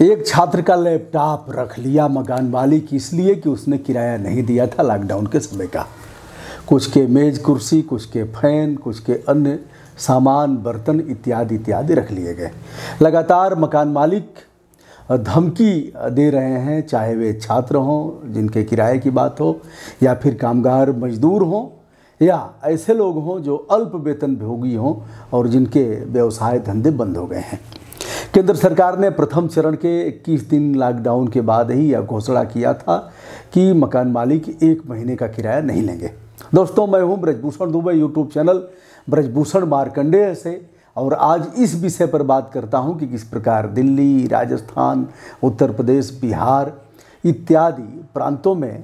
एक छात्र का लैपटॉप रख लिया मकान मालिक इसलिए कि उसने किराया नहीं दिया था लॉकडाउन के समय का। कुछ के मेज कुर्सी, कुछ के फैन, कुछ के अन्य सामान, बर्तन इत्यादि इत्यादि रख लिए गए। लगातार मकान मालिक धमकी दे रहे हैं, चाहे वे छात्र हों जिनके किराए की बात हो, या फिर कामगार मजदूर हों, या ऐसे लोग हों जो अल्प वेतन भोगी हों और जिनके व्यवसाय धंधे बंद हो गए हैं। केंद्र सरकार ने प्रथम चरण के 21 दिन लॉकडाउन के बाद ही यह घोषणा किया था कि मकान मालिक 1 महीने का किराया नहीं लेंगे। दोस्तों, मैं हूं ब्रजभूषण दुबे, यूट्यूब चैनल ब्रजभूषण मार्कंडेय से, और आज इस विषय पर बात करता हूं कि किस प्रकार दिल्ली, राजस्थान, उत्तर प्रदेश, बिहार इत्यादि प्रांतों में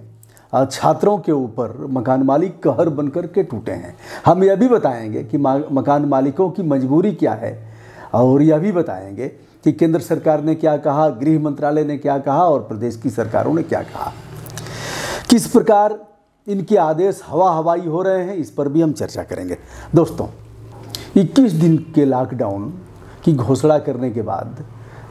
छात्रों के ऊपर मकान मालिक कहर बनकर के टूटे हैं। हम यह भी बताएंगे कि मकान मालिकों की मजबूरी क्या है, और यह भी बताएंगे कि केंद्र सरकार ने क्या कहा, गृह मंत्रालय ने क्या कहा और प्रदेश की सरकारों ने क्या कहा। किस प्रकार इनके आदेश हवा हवाई हो रहे हैं, इस पर भी हम चर्चा करेंगे। दोस्तों, 21 दिन के लॉकडाउन की घोषणा करने के बाद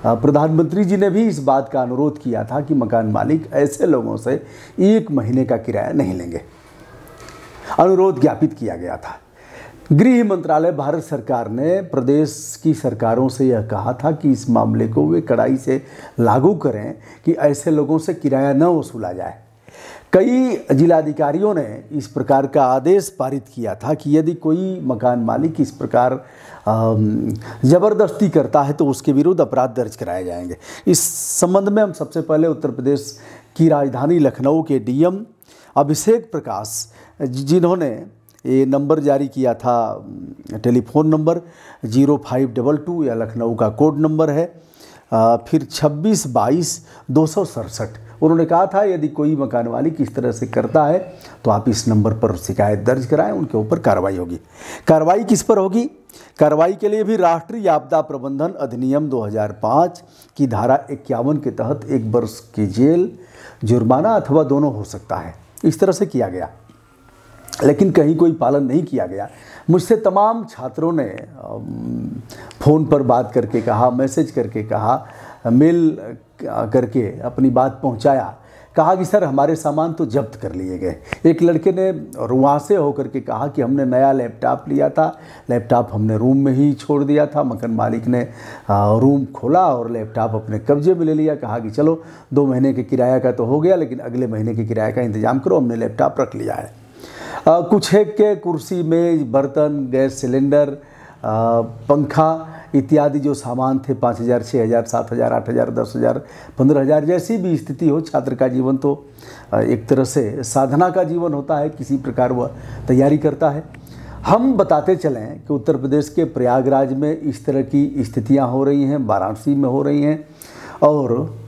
प्रधानमंत्री जी ने भी इस बात का अनुरोध किया था कि मकान मालिक ऐसे लोगों से 1 महीने का किराया नहीं लेंगे। अनुरोध ज्ञापित किया गया था। गृह मंत्रालय भारत सरकार ने प्रदेश की सरकारों से यह कहा था कि इस मामले को वे कड़ाई से लागू करें कि ऐसे लोगों से किराया न वसूला जाए। कई जिलाधिकारियों ने इस प्रकार का आदेश पारित किया था कि यदि कोई मकान मालिक इस प्रकार ज़बरदस्ती करता है तो उसके विरुद्ध अपराध दर्ज कराए जाएंगे। इस संबंध में हम सबसे पहले उत्तर प्रदेश की राजधानी लखनऊ के डीएम अभिषेक प्रकाश, जिन्होंने ये नंबर जारी किया था, टेलीफोन नंबर 0522, या लखनऊ का कोड नंबर है, फिर 2622-267। उन्होंने कहा था यदि कोई मकान मालिक इस तरह से करता है तो आप इस नंबर पर शिकायत दर्ज कराएं, उनके ऊपर कार्रवाई होगी। कार्रवाई किस पर होगी? कार्रवाई के लिए भी राष्ट्रीय आपदा प्रबंधन अधिनियम 2005 की धारा 51 के तहत 1 वर्ष की जेल, जुर्माना अथवा दोनों हो सकता है। इस तरह से किया गया, लेकिन कहीं कोई पालन नहीं किया गया। मुझसे तमाम छात्रों ने फ़ोन पर बात करके कहा, मैसेज करके कहा, मेल करके अपनी बात पहुंचाया, कहा कि सर हमारे सामान तो जब्त कर लिए गए। एक लड़के ने रुआंसे होकर के कहा कि हमने नया लैपटॉप लिया था, लैपटॉप हमने रूम में ही छोड़ दिया था, मकान मालिक ने रूम खोला और लैपटॉप अपने कब्जे में ले लिया। कहा कि चलो 2 महीने के किराया का तो हो गया, लेकिन अगले महीने के किराए का इंतज़ाम करो, हमने लैपटॉप रख लिया है। कुछ एक के कुर्सी, मेज, बर्तन, गैस सिलेंडर, पंखा इत्यादि जो सामान थे 5000, 6000, 7000, 8000, 10000, 15000, जैसी भी स्थिति हो, छात्र का जीवन तो एक तरह से साधना का जीवन होता है, किसी प्रकार वह तैयारी करता है। हम बताते चलें कि उत्तर प्रदेश के प्रयागराज में इस तरह की स्थितियां हो रही हैं, वाराणसी में हो रही हैं, और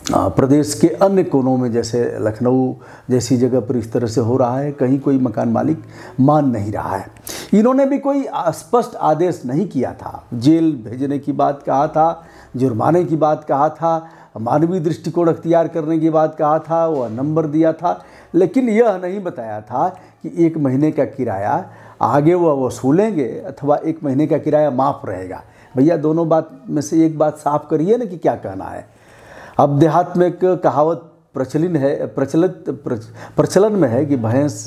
प्रदेश के अन्य कोनों में जैसे लखनऊ जैसी जगह पर इस तरह से हो रहा है। कहीं कोई मकान मालिक मान नहीं रहा है। इन्होंने भी कोई स्पष्ट आदेश नहीं किया था। जेल भेजने की बात कहा था, जुर्माने की बात कहा था, मानवीय दृष्टिकोण अख्तियार करने की बात कहा था, वह नंबर दिया था, लेकिन यह नहीं बताया था कि 1 महीने का किराया आगे वह वसूलेंगे अथवा 1 महीने का किराया माफ़ रहेगा। भैया, दोनों बात में से एक बात साफ करिए ना कि क्या कहना है। अब देहात में एक कहावत प्रचलन में है कि भैंस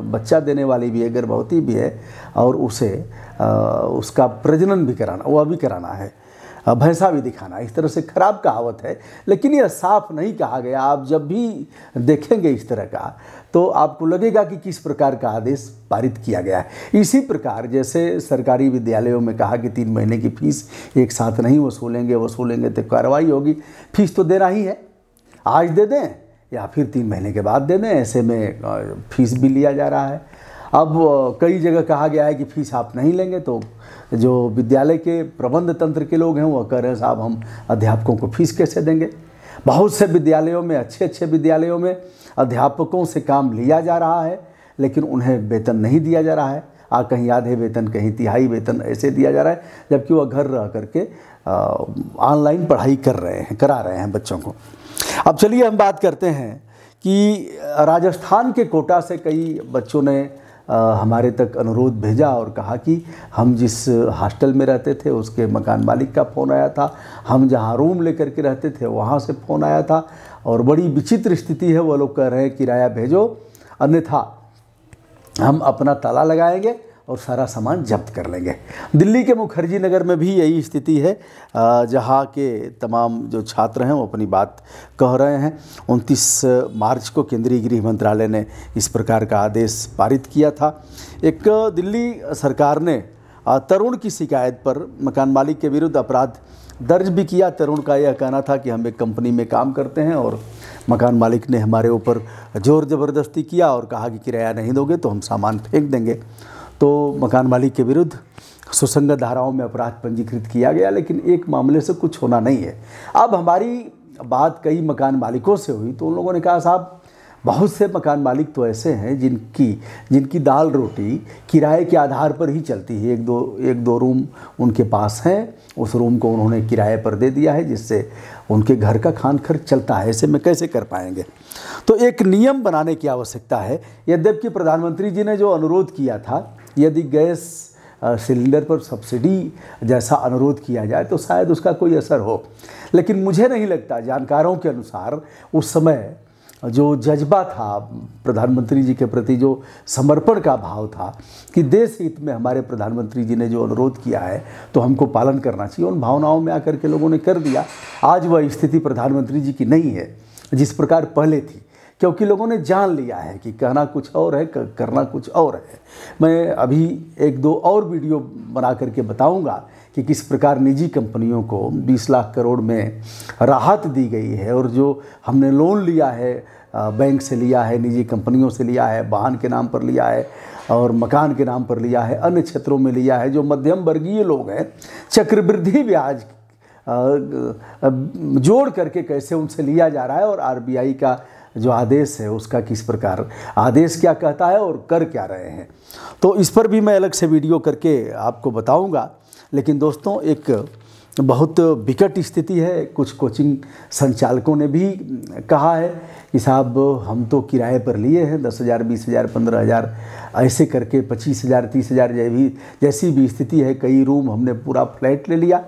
बच्चा देने वाली भी है, गर्भवती भी है, और उसे उसका प्रजनन भी कराना, वह भी कराना है, भैंसा भी दिखाना। इस तरह से खराब कहावत है, लेकिन यह साफ नहीं कहा गया। आप जब भी देखेंगे इस तरह का तो आपको लगेगा कि किस प्रकार का आदेश पारित किया गया है। इसी प्रकार जैसे सरकारी विद्यालयों में कहा कि 3 महीने की फीस एक साथ नहीं वसूलेंगे तो कार्रवाई होगी। फीस तो देना ही है, आज दे दें या फिर 3 महीने के बाद दे दें, ऐसे में फीस भी लिया जा रहा है। अब कई जगह कहा गया है कि फीस आप नहीं लेंगे, तो जो विद्यालय के प्रबंध तंत्र के लोग हैं वह कह रहे हैं साहब हम अध्यापकों को फीस कैसे देंगे। बहुत से विद्यालयों में, अच्छे विद्यालयों में अध्यापकों से काम लिया जा रहा है, लेकिन उन्हें वेतन नहीं दिया जा रहा है। कहीं आधे वेतन, कहीं तिहाई वेतन ऐसे दिया जा रहा है, जबकि वह घर रह करके ऑनलाइन पढ़ाई करा रहे हैं बच्चों को। अब चलिए हम बात करते हैं कि राजस्थान के कोटा से कई बच्चों ने हमारे तक अनुरोध भेजा और कहा कि हम जिस हॉस्टल में रहते थे उसके मकान मालिक का फ़ोन आया था, हम जहां रूम लेकर के रहते थे वहां से फ़ोन आया था और बड़ी विचित्र स्थिति है। वो लोग कह रहे हैं किराया भेजो, अन्यथा हम अपना ताला लगाएंगे और सारा सामान जब्त कर लेंगे। दिल्ली के मुखर्जी नगर में भी यही स्थिति है, जहां के तमाम जो छात्र हैं वो अपनी बात कह रहे हैं। 29 मार्च को केंद्रीय गृह मंत्रालय ने इस प्रकार का आदेश पारित किया था। एक दिल्ली सरकार ने तरुण की शिकायत पर मकान मालिक के विरुद्ध अपराध दर्ज भी किया। तरुण का यह कहना था कि हम एक कंपनी में काम करते हैं और मकान मालिक ने हमारे ऊपर ज़ोर ज़बरदस्ती किया और कहा कि किराया नहीं दोगे तो हम सामान फेंक देंगे। तो मकान मालिक के विरुद्ध सुसंगत धाराओं में अपराध पंजीकृत किया गया, लेकिन एक मामले से कुछ होना नहीं है। अब हमारी बात कई मकान मालिकों से हुई तो उन लोगों ने कहा साहब बहुत से मकान मालिक तो ऐसे हैं जिनकी दाल रोटी किराए के आधार पर ही चलती है। एक दो रूम उनके पास हैं, उस रूम को उन्होंने किराए पर दे दिया है जिससे उनके घर का खान खर्च चलता है। ऐसे में कैसे कर पाएंगे? तो एक नियम बनाने की आवश्यकता है। यद्यपि प्रधानमंत्री जी ने जो अनुरोध किया था, यदि गैस सिलेंडर पर सब्सिडी जैसा अनुरोध किया जाए तो शायद उसका कोई असर हो, लेकिन मुझे नहीं लगता। जानकारों के अनुसार उस समय जो जज्बा था प्रधानमंत्री जी के प्रति, जो समर्पण का भाव था कि देश हित में हमारे प्रधानमंत्री जी ने जो अनुरोध किया है तो हमको पालन करना चाहिए, उन भावनाओं में आकर के लोगों ने कर दिया। आज वह स्थिति प्रधानमंत्री जी की नहीं है जिस प्रकार पहले थी, क्योंकि लोगों ने जान लिया है कि कहना कुछ और है, करना कुछ और है। मैं अभी एक दो और वीडियो बना करके बताऊंगा कि किस प्रकार निजी कंपनियों को 20 लाख करोड़ में राहत दी गई है, और जो हमने लोन लिया है, बैंक से लिया है, निजी कंपनियों से लिया है, वाहन के नाम पर लिया है और मकान के नाम पर लिया है, अन्य क्षेत्रों में लिया है, जो मध्यम वर्गीय लोग हैं, चक्रवृद्धि ब्याज जोड़ करके कैसे उनसे लिया जा रहा है, और आरबीआई का जो आदेश है उसका किस प्रकार आदेश क्या कहता है और कर क्या रहे हैं। तो इस पर भी मैं अलग से वीडियो करके आपको बताऊंगा। लेकिन दोस्तों, एक बहुत विकट स्थिति है। कुछ कोचिंग संचालकों ने भी कहा है कि साहब हम तो किराए पर लिए हैं 10,000, 20,000, 15,000 ऐसे करके 25,000, 30,000 जैसी भी स्थिति है। कई रूम हमने पूरा फ्लैट ले लिया।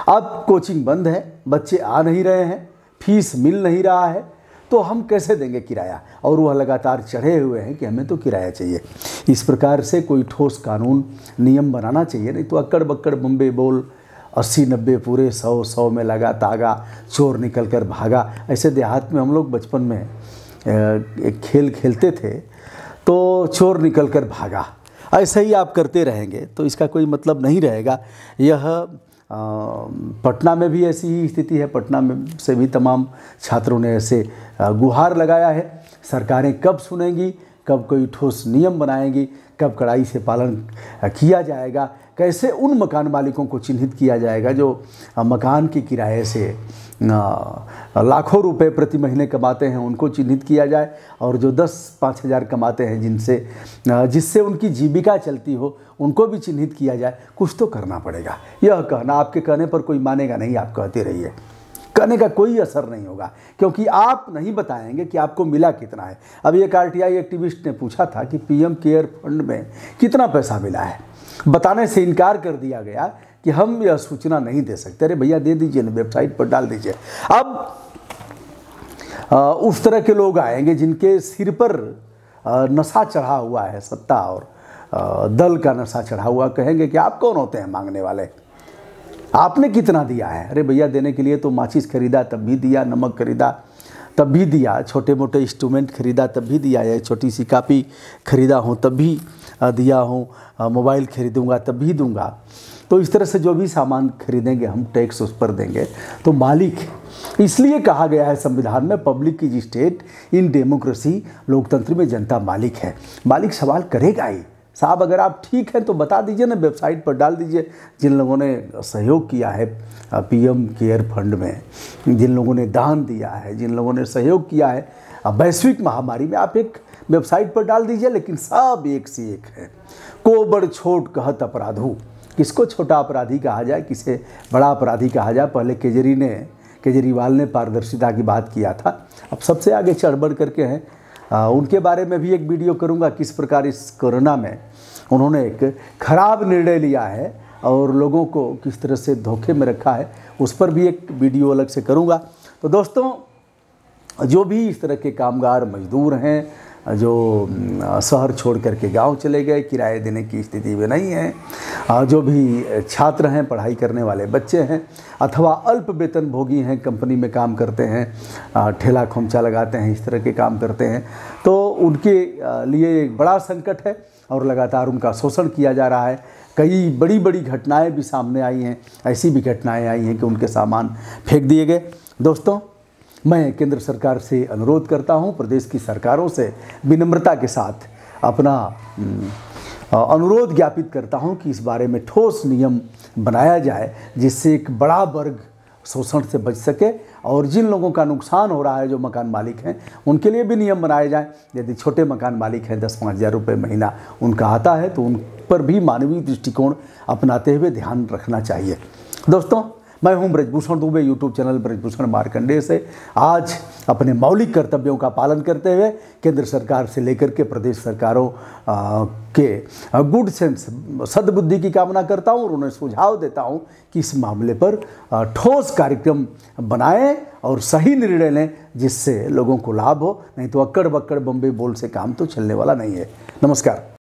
अब कोचिंग बंद है, बच्चे आ नहीं रहे हैं, फीस मिल नहीं रहा है, तो हम कैसे देंगे किराया? और वह लगातार चढ़े हुए हैं कि हमें तो किराया चाहिए। इस प्रकार से कोई ठोस कानून नियम बनाना चाहिए, नहीं तो अक्कड़ बक्कड़ बम्बे बोल 80-90 पूरे 100 में लगा तागा, चोर निकल कर भागा। ऐसे देहात में हम लोग बचपन में एक खेल खेलते थे, तो चोर निकल कर भागा। ऐसे ही आप करते रहेंगे तो इसका कोई मतलब नहीं रहेगा। यह पटना में भी ऐसी ही स्थिति है। पटना में से भी तमाम छात्रों ने ऐसे गुहार लगाया है। सरकारें कब सुनेंगी, कब कोई ठोस नियम बनाएंगी, कब कड़ाई से पालन किया जाएगा, कैसे उन मकान मालिकों को चिन्हित किया जाएगा जो मकान के किराए से लाखों रुपए प्रति महीने कमाते हैं, उनको चिन्हित किया जाए, और जो 10-5 हज़ार कमाते हैं जिससे उनकी जीविका चलती हो, उनको भी चिन्हित किया जाए। कुछ तो करना पड़ेगा। यह कहना, आपके कहने पर कोई मानेगा नहीं, आप कहते रहिए, कहने का कोई असर नहीं होगा, क्योंकि आप नहीं बताएंगे कि आपको मिला कितना है। अभी एक आरटीआई एक्टिविस्ट ने पूछा था कि पीएम केयर फंड में कितना पैसा मिला है। बताने से इनकार कर दिया गया कि हम यह सूचना नहीं दे सकते। अरे भैया दे दीजिए ना, वेबसाइट पर डाल दीजिए। अब उस तरह के लोग आएंगे जिनके सिर पर नशा चढ़ा हुआ है, सत्ता और दल का नशा चढ़ा हुआ, कहेंगे कि आप कौन होते हैं मांगने वाले, आपने कितना दिया है? अरे भैया देने के लिए तो माचिस खरीदा तब भी दिया, नमक खरीदा तब भी दिया, छोटे मोटे इंस्ट्रूमेंट खरीदा तब भी दिया, या छोटी सी कापी खरीदा हूँ तब भी दिया हूँ, मोबाइल खरीदूँगा तब भी दूँगा। तो इस तरह से जो भी सामान खरीदेंगे हम टैक्स उस पर देंगे। तो मालिक, इसलिए कहा गया है संविधान में, public is state in democracy, लोकतंत्र में जनता मालिक है। मालिक सवाल करेगा ही। साहब अगर आप ठीक हैं तो बता दीजिए ना, वेबसाइट पर डाल दीजिए। जिन लोगों ने सहयोग किया है पीएम केयर फंड में, जिन लोगों ने दान दिया है, जिन लोगों ने सहयोग किया है वैश्विक महामारी में, आप एक वेबसाइट पर डाल दीजिए। लेकिन सब एक से एक है। को बड़ छोट कहत अपराधू, किसको छोटा अपराधी कहा जाए, किसे बड़ा अपराधी कहा जाए? पहले केजरीवाल ने पारदर्शिता की बात किया था, अब सबसे आगे चढ़ बढ़ करके हैं उनके बारे में भी एक वीडियो करूंगा, किस प्रकार इस कोरोना में उन्होंने एक खराब निर्णय लिया है और लोगों को किस तरह से धोखे में रखा है, उस पर भी एक वीडियो अलग से करूंगा। तो दोस्तों, जो भी इस तरह के कामगार मजदूर हैं, जो शहर छोड़ करके गांव चले गए, किराए देने की स्थिति में नहीं हैं, जो भी छात्र हैं, पढ़ाई करने वाले बच्चे हैं, अथवा अल्प वेतन भोगी हैं, कंपनी में काम करते हैं, ठेला खोमचा लगाते हैं, इस तरह के काम करते हैं, तो उनके लिए एक बड़ा संकट है और लगातार उनका शोषण किया जा रहा है। कई बड़ी बड़ी घटनाएं भी सामने आई हैं, ऐसी भी घटनाएं आई हैं कि उनके सामान फेंक दिए गए। दोस्तों, मैं केंद्र सरकार से अनुरोध करता हूं, प्रदेश की सरकारों से विनम्रता के साथ अपना अनुरोध ज्ञापित करता हूं कि इस बारे में ठोस नियम बनाया जाए, जिससे एक बड़ा वर्ग शोषण से बच सके और जिन लोगों का नुकसान हो रहा है, जो मकान मालिक हैं, उनके लिए भी नियम बनाए जाएं। यदि छोटे मकान मालिक हैं, 10-5 हज़ार रुपये महीना उनका आता है, तो उन पर भी मानवीय दृष्टिकोण अपनाते हुए ध्यान रखना चाहिए। दोस्तों, मैं हूं ब्रजभूषण दुबे, यूट्यूब चैनल ब्रजभूषण मार्कंडेय से आज अपने मौलिक कर्तव्यों का पालन करते हुए केंद्र सरकार से लेकर के प्रदेश सरकारों के गुड सेंस, सद्बुद्धि की कामना करता हूं और उन्हें सुझाव देता हूं कि इस मामले पर ठोस कार्यक्रम बनाएं और सही निर्णय लें, जिससे लोगों को लाभ हो। नहीं तो अक्कड़ बक्कड़ बम्बे बोल से काम तो चलने वाला नहीं है। नमस्कार।